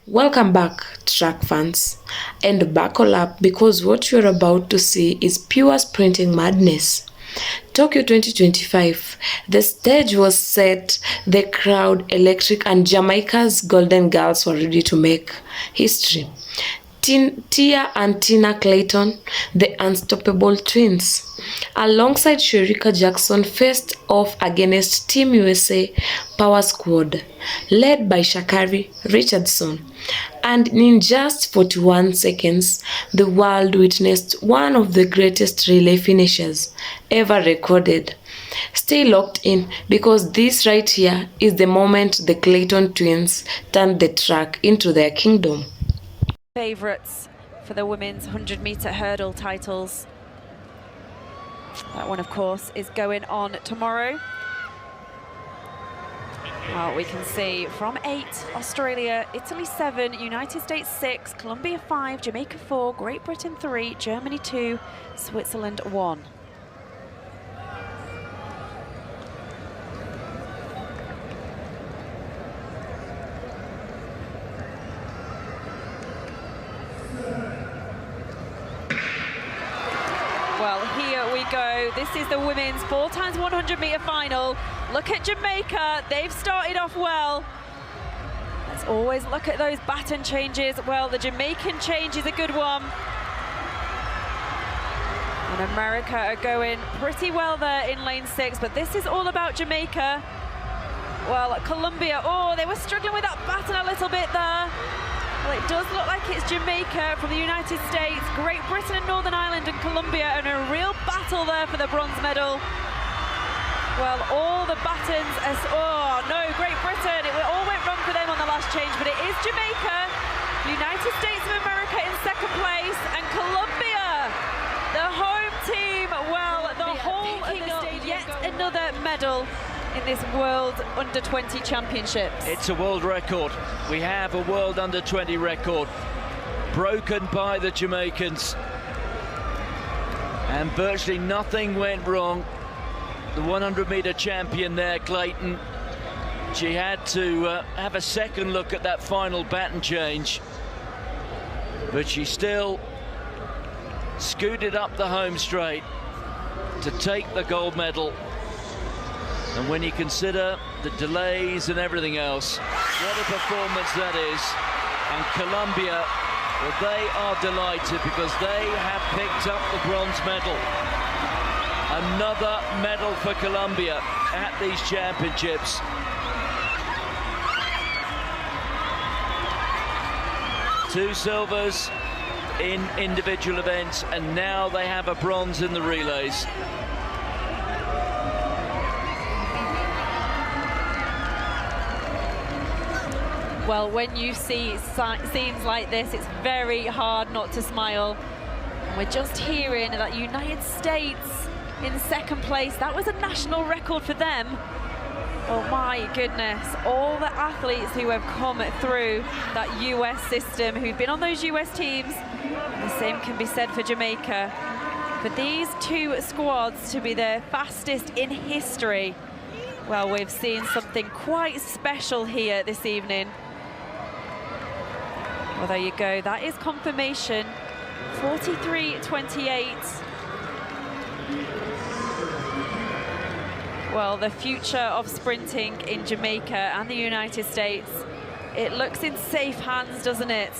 Welcome back, track fans, and buckle up because what you're about to see is pure sprinting madness. Tokyo 2025, the stage was set, the crowd electric, and Jamaica's Golden Girls were ready to make history. Tia and Tina Clayton, the unstoppable twins, alongside Shericka Jackson, faced off against Team USA Power Squad, led by Shakari Richardson. And in just 41 seconds, the world witnessed one of the greatest relay finishes ever recorded. Stay locked in because this right here is the moment the Clayton twins turned the track into their kingdom. Favourites for the women's 100-metre hurdle titles. That one, of course, is going on tomorrow. Well, we can see from 8, Australia, Italy 7, United States 6, Colombia 5, Jamaica 4, Great Britain 3, Germany 2, Switzerland 1. Well, here we go. This is the women's 4x100-metre final. Look at Jamaica. They've started off well. Let's always look at those Baton changes. Well, the Jamaican change is a good one. And America are going pretty well there in lane 6, but this is all about Jamaica. Well, Colombia, oh, they were struggling with that Baton a little bit there. Well, it does look like it's Jamaica from the United States, Great Britain and Northern Ireland and Colombia, and a real battle there for the bronze medal. Well, all the Batons, oh no, Great Britain, it all went wrong for them on the last change, but it is Jamaica, United States of America in second place, and Colombia, the home team, well, the whole of the stadium yet another medal in this World Under-20 Championships. It's a world record. We have a World Under-20 record broken by the Jamaicans, and virtually nothing went wrong. The 100-metre champion there, Clayton, she had to have a second look at that final Baton change, but she still scooted up the home straight to take the gold medal. And when you consider the delays and everything else, what a performance that is. And Colombia, well, they are delighted because they have picked up the bronze medal. Another medal for Colombia at these championships. Two silvers in individual events, and now they have a bronze in the relays. Well, when you see scenes like this, it's very hard not to smile. And we're just hearing that United States in second place. That was a national record for them. Oh my goodness, all the athletes who have come through that US system, who've been on those US teams. And the same can be said for Jamaica. For these two squads to be the fastest in history, well, we've seen something quite special here this evening. Well, there you go, that is confirmation, 43.28. Well, the future of sprinting in Jamaica and the United States, it looks in safe hands, doesn't it?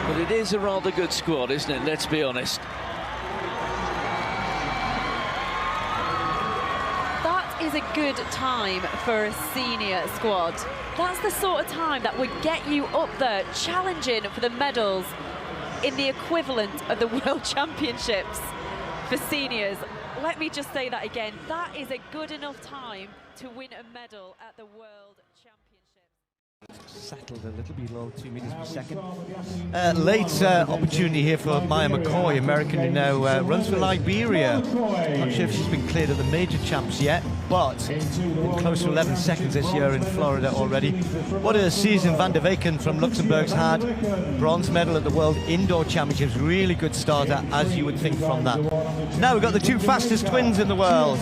But it is a rather good squad, isn't it? Let's be honest. Is a good time for a senior squad. That's the sort of time that would get you up there challenging for the medals in the equivalent of the World Championships for seniors. Let me just say that again. That is a good enough time to win a medal at the World Championships. Settled a little below 2 meters per second. Late opportunity here for Maya McCoy, American who now runs for Liberia. Not sure if she's been cleared of the major champs yet, but been close to 11 seconds this year in Florida already. What a season Van der Weyken from Luxembourg's had. Bronze medal at the World Indoor Championships. Really good starter, as you would think from that. Now we've got the two fastest twins in the world,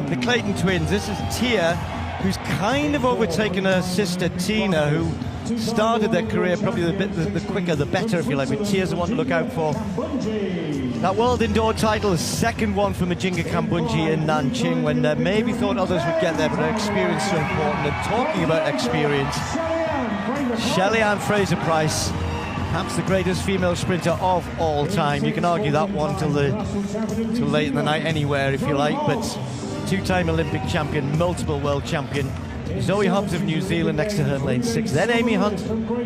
the Clayton Twins. This is Tia, who's kind of overtaken her sister Tina, who started their career probably the quicker the better, if you like, but Tia's the one to look out for. That World Indoor title, the second one for Majinga Kambunji in Nanjing, when maybe thought others would get there, but her experience is so important. And talking about experience, Shelly-Ann Fraser-Pryce, perhaps the greatest female sprinter of all time. You can argue that one till late in the night anywhere, if you like, but two-time Olympic champion, multiple world champion. Zoe Hobbs of New Zealand next to her in lane 6. Then Amy Hunt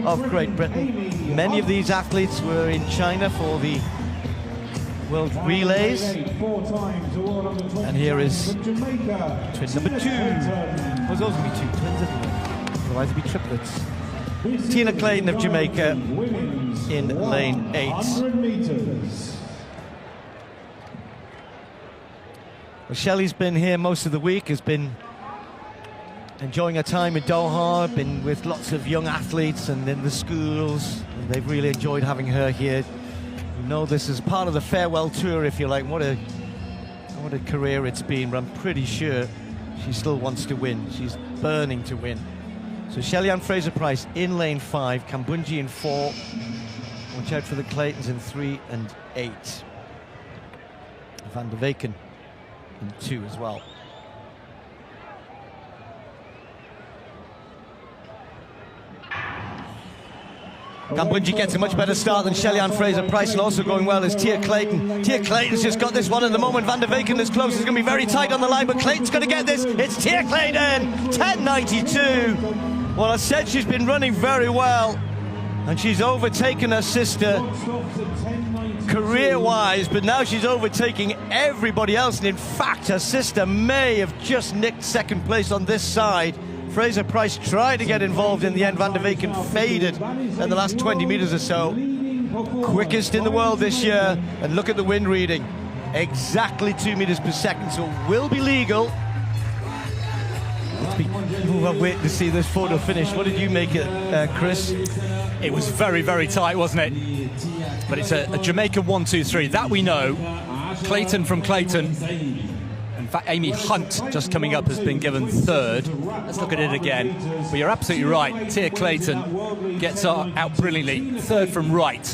of Great Britain. Many of these athletes were in China for the World Relays. And here is twin number 2. Well, those will be two twins, isn't it? Otherwise it'd be triplets. Tina Clayton of Jamaica in lane 8. Well, Shelley's been here most of the week, has been enjoying her time in Doha, been with lots of young athletes and in the schools, and they've really enjoyed having her here. You know, this is part of the farewell tour, if you like. What a career it's been, but I'm pretty sure she still wants to win. She's burning to win. So Shelly-Ann Fraser-Pryce in lane 5, Kambunji in 4. Watch out for the Claytons in 3 and 8. Van der Weyken in 2 as well. Kambunji gets a much better start than Shelly-Ann Fraser-Pryce, and also going well is Tia Clayton. Tia Clayton's just got this one at the moment. Van der Weyken is close. It's going to be very tight on the line, but Clayton's going to get this. It's Tia Clayton, 10.92. Well, I said she's been running very well, and she's overtaken her sister career-wise, but now she's overtaking everybody else, and in fact, her sister may have just nicked second place on this side. Fraser-Pryce tried to get involved in the end. Van der Weyken faded in the last 20 meters or so. Quickest in the world this year, and look at the wind reading. Exactly 2 meters per second, so it will be legal. I'm waiting to see this photo finish. What did you make it, Chris? It was very, very tight, wasn't it? But it's a Jamaican 1-2-3. That we know. Clayton from Clayton. In fact, Amy Hunt, just coming up, has been given 3rd. Let's look at it again. But you're absolutely right. Tia Clayton gets out brilliantly. 3rd from right.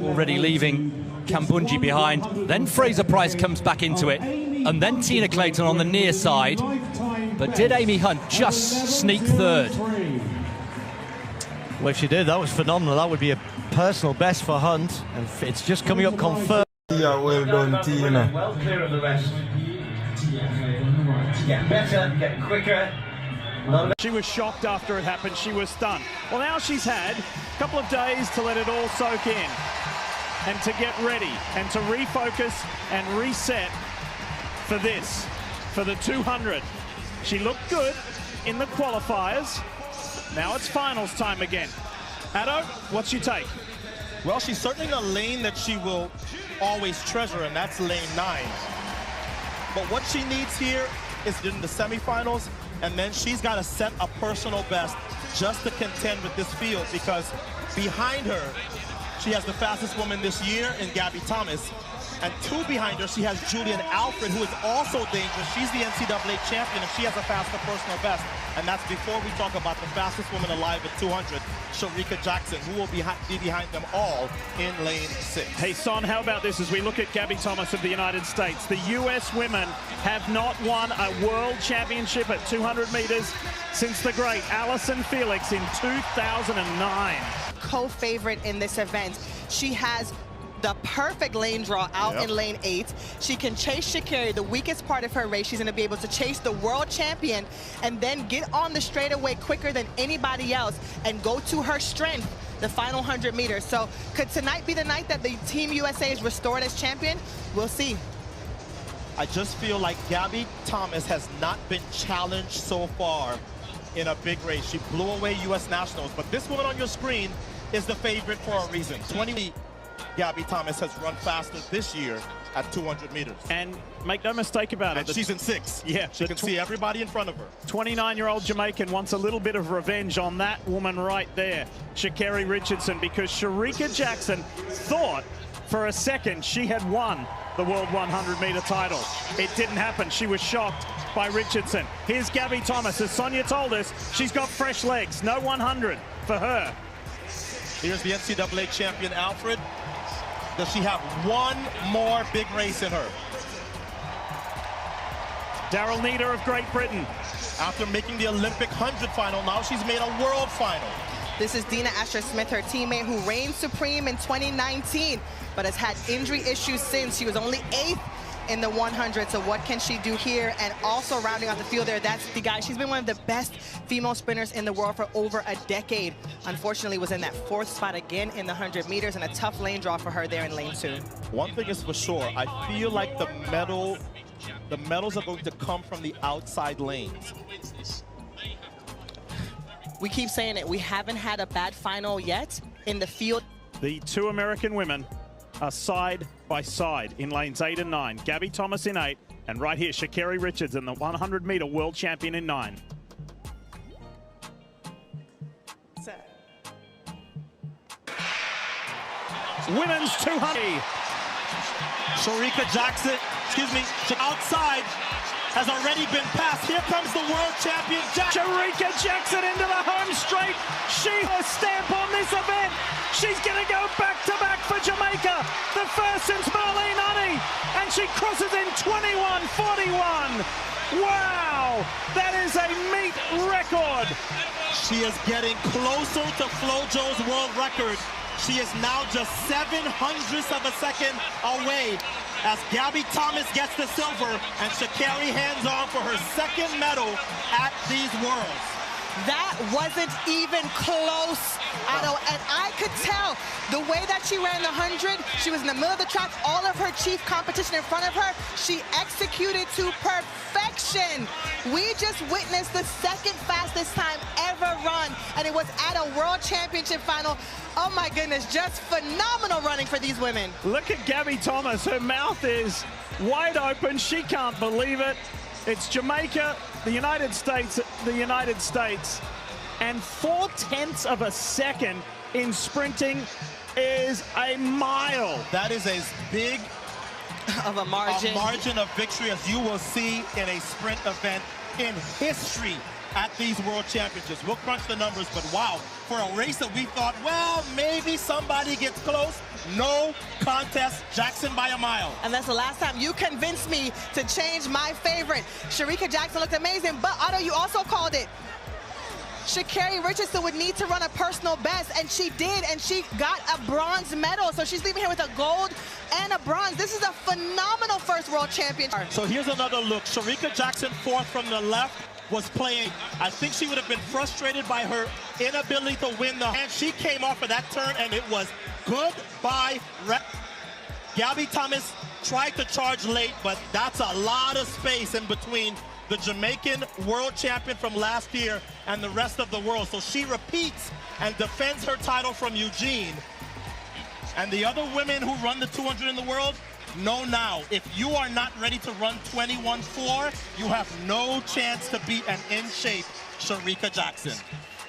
Already leaving Kambunji behind. Then Fraser-Pryce comes back into it. And then Tina Clayton on the near side. But did Amy Hunt just sneak 3rd? Well, if she did, that was phenomenal. That would be a personal best for Hunt. And it's just coming up confirmed. Yeah, well done, Tina. Well clear of the rest. Get better, get quicker. She was shocked after it happened. She was stunned. Well, now she's had a couple of days to let it all soak in and to get ready and to refocus and reset for this, for the 200. She looked good in the qualifiers. Now it's finals time again. Addo, what's your take? Well, she's certainly in a lane that she will always treasure, and that's lane 9. But what she needs here is in the semifinals, and then she's got to set a personal best just to contend with this field, because behind her, she has the fastest woman this year in Gabby Thomas, and 2 behind her, she has Julian Alfred, who is also dangerous. She's the NCAA champion, and she has a faster personal best. And that's before we talk about the fastest woman alive at 200, Shericka Jackson, who will be behind them all in lane 6. Hey, Son, how about this as we look at Gabby Thomas of the United States? The U.S. women have not won a world championship at 200 meters since the great Allyson Felix in 2009. Co-favorite in this event. She has the perfect lane draw out in lane 8. She can chase Sha'Carri, the weakest part of her race. She's going to be able to chase the world champion and then get on the straightaway quicker than anybody else and go to her strength, the final 100 meters. So could tonight be the night that the Team USA is restored as champion? We'll see. I just feel like Gabby Thomas has not been challenged so far in a big race. She blew away U.S. nationals, but this woman on your screen is the favorite for a reason. 20, Gabby Thomas has run faster this year at 200 meters. And make no mistake about it. And she's in 6. Yeah. She can see everybody in front of her. 29-year-old Jamaican wants a little bit of revenge on that woman right there, Sha'Carri Richardson, because Shericka Jackson thought for a second she had won the World 100-meter title. It didn't happen. She was shocked by Richardson. Here's Gabby Thomas. As Sonia told us, she's got fresh legs. No 100 for her. Here's the NCAA champion, Alfred. Does she have one more big race in her? Daryl Needher of Great Britain. After making the Olympic 100 final, now she's made a world final. This is Dina Asher-Smith, her teammate, who reigned supreme in 2019, but has had injury issues since. She was only 8th in the 100, so what can she do here? And also rounding out the field there, that's the guy. She's been one of the best female sprinters in the world for over a decade. Unfortunately, was in that 4th spot again in the 100 meters, and a tough lane draw for her there in lane 2. One thing is for sure, I feel like the medals are going to come from the outside lanes. We keep saying it, we haven't had a bad final yet in the field. The 2 American women are side by side in lanes 8 and 9. Gabby Thomas in 8, and right here, Sha'Carri Richardson, the 100-meter world champion in 9. Women's 200. Shericka Jackson, outside, has already been passed. Here comes the world champion, Shericka Jackson into the home straight. She has stamp on this event. She's going to go back-to-back for Jamaica, the first since Marlene Honey, and she crosses in 21:41. Wow, that is a meet record. She is getting closer to FloJo's world record. She is now just 0.07 of a second away as Gabby Thomas gets the silver and Sha'Carri hands on for her 2nd medal at these Worlds. That wasn't even close, Otto, and I could tell the way that she ran the 100, she was in the middle of the track, all of her chief competition in front of her, she executed to perfection. We just witnessed the 2nd fastest time ever run, and it was at a World Championship final. Oh my goodness, just phenomenal running for these women. Look at Gabby Thomas, her mouth is wide open, she can't believe it. It's Jamaica, the United States, and 0.4 of a second in sprinting is a mile. That is as big of a margin of victory as you will see in a sprint event in history at these World Championships. We'll crunch the numbers, but wow, for a race that we thought, well, maybe somebody gets close, no contest, Jackson by a mile. And that's the last time you convinced me to change my favorite. Shericka Jackson looked amazing, but Otto, you also called it. Sha'Carri Richardson would need to run a personal best, and she did, and she got a bronze medal. So she's leaving here with a gold and a bronze. This is a phenomenal first World Championship. So here's another look. Shericka Jackson, 4th from the left, was playing. I think she would have been frustrated by her inability to win the, and she came off of that turn, and it was goodbye. Gabby Thomas tried to charge late, but that's a lot of space in between the Jamaican world champion from last year and the rest of the world. So she repeats and defends her title from Eugene. And the other women who run the 200 in the world, know now, if you are not ready to run 21.4, you have no chance to beat an in-shape Shericka Jackson.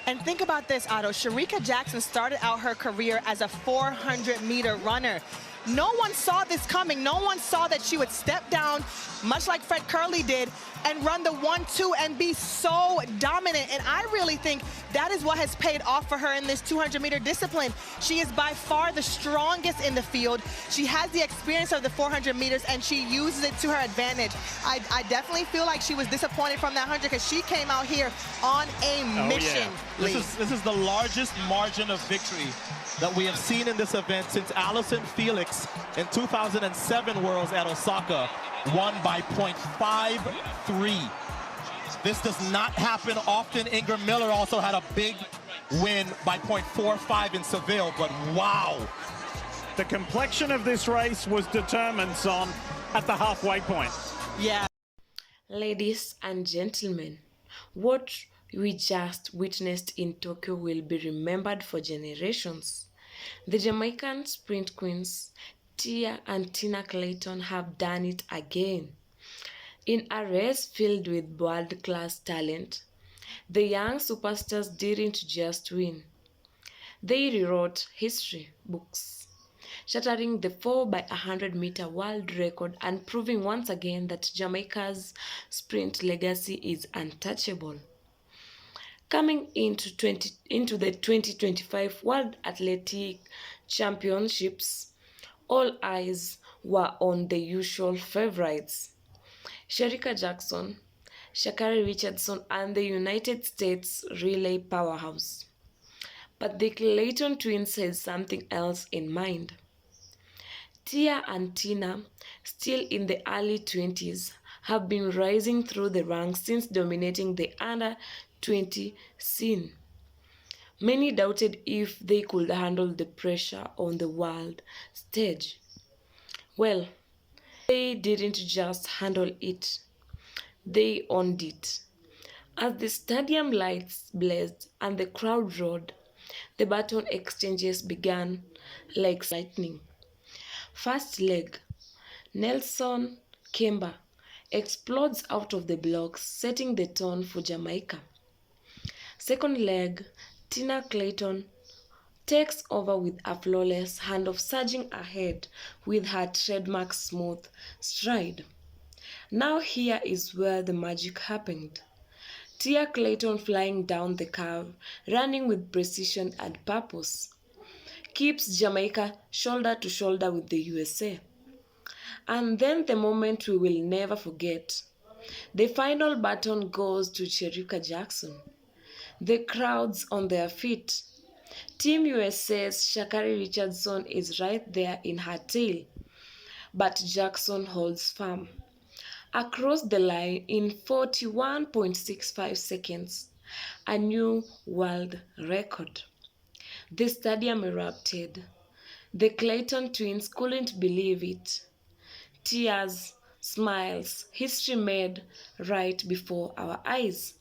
And think about this, Otto. Shericka Jackson started out her career as a 400-meter runner. No one saw this coming. No one saw that she would step down, much like Fred Curley did, and run the 1-2 and be so dominant. And I really think that is what has paid off for her in this 200-meter discipline. She is by far the strongest in the field. She has the experience of the 400 meters, and she uses it to her advantage. I definitely feel like she was disappointed from that 100 because she came out here on a mission. Yeah. This is the largest margin of victory that we have seen in this event since Allison Felix in 2007 Worlds at Osaka won by 0.53. This does not happen often. Ingram Miller also had a big win by 0.45 in Seville, but wow. The complexion of this race was determined, Son, at the halfway point. Yeah. Ladies and gentlemen, what we just witnessed in Tokyo will be remembered for generations. The Jamaican sprint queens, Tia and Tina Clayton, have done it again. In a race filled with world-class talent, the young superstars didn't just win. They rewrote history books, shattering the 4 by 100-meter world record and proving once again that Jamaica's sprint legacy is untouchable. Coming into the 2025 World Athletic Championships, all eyes were on the usual favorites. Shericka Jackson, Sha'Carri Richardson, and the United States relay powerhouse. But the Clayton Twins had something else in mind. Tia and Tina, still in the early 20s, have been rising through the ranks since dominating the under 20 scene. Many doubted if they could handle the pressure on the world stage. Well, they didn't just handle it, they owned it. As the stadium lights blazed and the crowd roared, the baton exchanges began like lightning. First leg, Nelson Kemba explodes out of the blocks, setting the tone for Jamaica. Second leg, Tina Clayton takes over with a flawless handoff, surging ahead with her trademark smooth stride. Now here is where the magic happened. Tia Clayton flying down the curve, running with precision and purpose, keeps Jamaica shoulder to shoulder with the USA. And then the moment we will never forget. The final baton goes to Shericka Jackson. The crowd's on their feet. Team USA's Sha'Carri Richardson is right there in her tail, but Jackson holds firm. Across the line in 41.65 seconds, a new world record. The stadium erupted. The Clayton twins couldn't believe it. Tears, smiles, history made right before our eyes.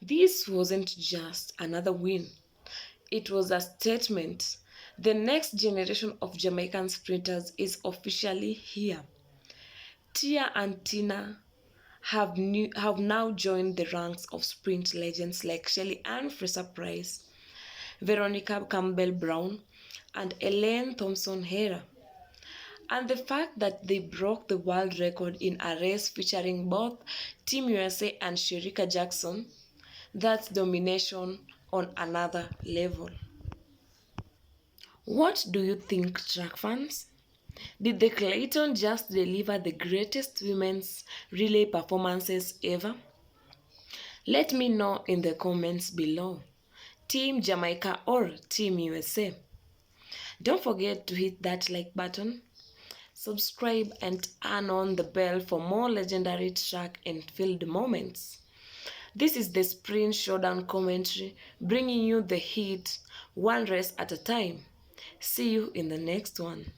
This wasn't just another win. It was a statement. The next generation of Jamaican sprinters is officially here. Tia and Tina have now joined the ranks of sprint legends like Shelly Ann Fraser-Price, Veronica Campbell-Brown, and Elaine Thompson-Hera. And the fact that they broke the world record in a race featuring both Team USA and Shericka Jackson, that's domination on another level. What do you think, track fans? Did the Clayton just deliver the greatest women's relay performances ever? Let me know in the comments below. Team Jamaica or Team USA? Don't forget to hit that like button, subscribe and turn on the bell for more legendary track and field moments. This is the Sprint Showdown commentary, bringing you the heat one race at a time. See you in the next one.